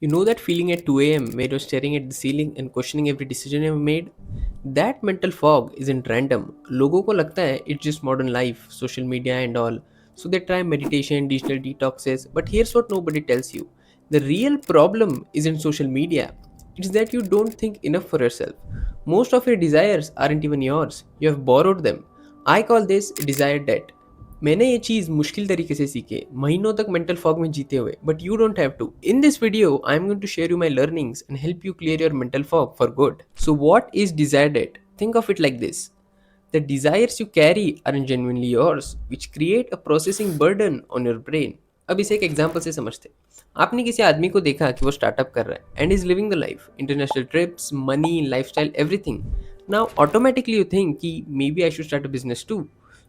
You know that feeling at 2 a.m. where you're staring at the ceiling and questioning every decision you've made? That mental fog isn't random. लोगों को लगता है it's just modern life, social media and all. So they try meditation, digital detoxes, but here's what nobody tells you. The real problem isn't social media. It's that you don't think enough for yourself. Most of your desires aren't even yours. You have borrowed them. I call this desire debt. मैंने ये चीज़ मुश्किल तरीके से सीखे महीनों तक mental fog में जीते हुए but you don't have to in this video I am going to share you my learnings and help you clear your mental fog for good so what is desired it think of it like this the desires you carry are genuinely yours which create a processing burden on your brain. अब इसे एक example से समझते हैं. आपने किसी आदमी को देखा कि वो स्टार्टअप कर रहा है and is living the life international trips money lifestyle everything. Now automatically you think कि maybe I should start a business too.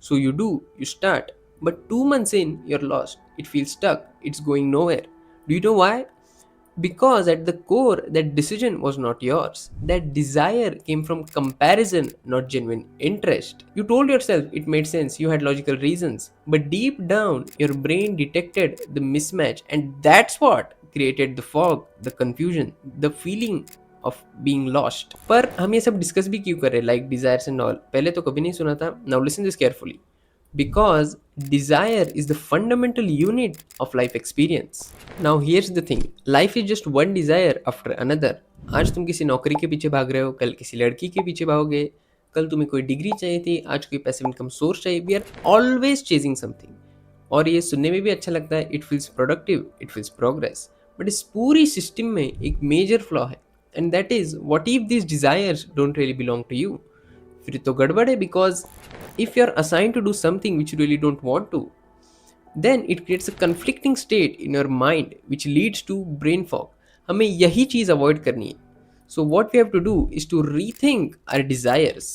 So you do, you start, but 2 months in, you're lost. It feels stuck, it's going nowhere. Do you know why? Because at the core, that decision was not yours. That desire came from comparison, not genuine interest. You told yourself it made sense, you had logical reasons, but deep down, your brain detected the mismatch, and that's what created the fog, the confusion, the feeling of being lost. पर हम ये सब discuss भी क्यों कर रहे हैं like desires and all पहले तो कभी नहीं सुना था. Now listen this carefully. Because desire is the fundamental unit of life experience. Now here's the thing, life is just one desire after another. आज तुम किसी नौकरी के पीछे भाग रहे हो, कल किसी लड़की के पीछे भागोगे, कल तुम्हें कोई डिग्री चाहिए थी, आज कोई पैसिव इनकम सोर्स चाहिए. We are always chasing something. और ये सुनने में भी अच्छा लगता है, it feels productive, it feels progress. But इस पूरी सिस्टम में एक मेजर फ्लॉ है and that is what if this desires don't really belong to you. फिर तो गड़बड़ है. Because if you're assigned to do something which you really don't want to, then it creates a conflicting state in your mind which leads to brain fog. हमें यही चीज avoid करनी है. So what we have to do is to rethink our desires.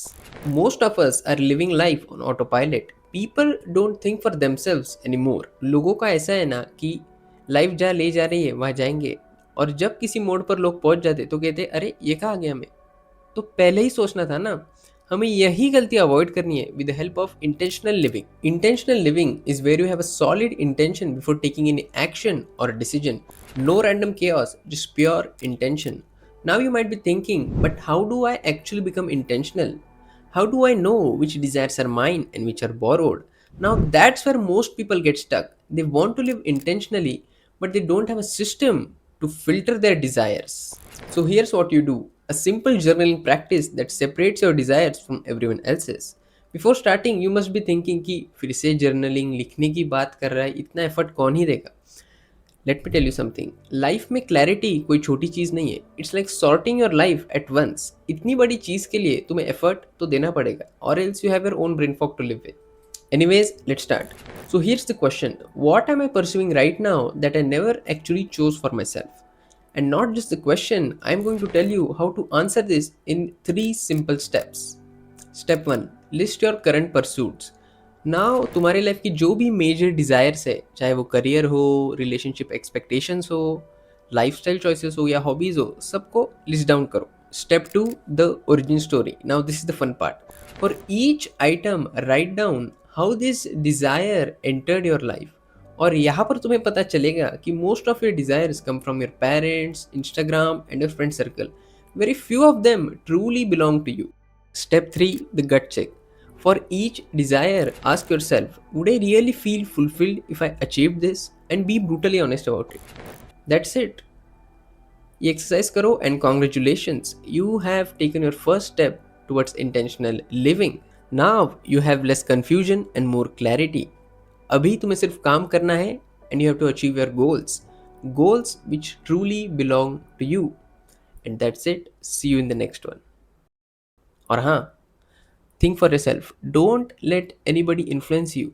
Most of us are living life on autopilot. People don't think for themselves anymore. लोगों का ऐसा है ना कि लाइफ जहाँ ले जा रही है वहाँ जाएंगे, और जब किसी मोड़ पर लोग पहुंच जाते तो कहते अरे ये कहाँ गया हमें, तो पहले ही सोचना था ना. हमें यही गलती अवॉइड करनी है with the help of intentional living. Intentional living is where you have a solid intention before taking any action और decision. No random chaos, just pure intention. Now you might be thinking, but how do I actually become intentional? How do I know which desires are mine and which are borrowed? Now that's where most people get stuck. They want to live intentionally, but they don't have a system to filter their desires. So here's what you do, a simple journaling practice that separates your desires from everyone else's. Before starting, you must be thinking कि फिर से journaling लिखने की बात कर रहा है, इतना एफर्ट कौन ही देगा. Let me tell you something, life में क्लैरिटी कोई छोटी चीज़ नहीं है. It's like sorting your life at once. इतनी बड़ी चीज़ के लिए तुम्हें एफर्ट तो देना पड़ेगा, और else you have your own brain fog to live with. Anyways let's start. So here's the question, what am I pursuing right now that I never actually chose for myself? And not just the question, I am going to tell you how to answer this in 3 simple steps. Step 1, list your current pursuits. Now तुम्हारी life की जो भी major desires है, चाहे वो career हो, relationship expectations हो, lifestyle choices हो या हॉबीज़ हो, सबको लिस्ट डाउन करो. Step 2, the origin story. Now this is the fun part. For each item write down how this desire entered your life. और यहाँ पर तुम्हें पता चलेगा कि most of your desires come from your parents, Instagram and your friend circle. Very few of them truly belong to you. Step 3, the gut check. For each desire, ask yourself, would I really feel fulfilled if I achieved this? And be brutally honest about it. That's it. ये exercise करो and congratulations, you have taken your first step towards intentional living. Now you have less confusion and more clarity. अभी तुम्हें सिर्फ काम करना है and you have to achieve your goals, goals which truly belong to you. And that's it. See you in the next one. और हाँ, think for yourself. Don't let anybody influence you.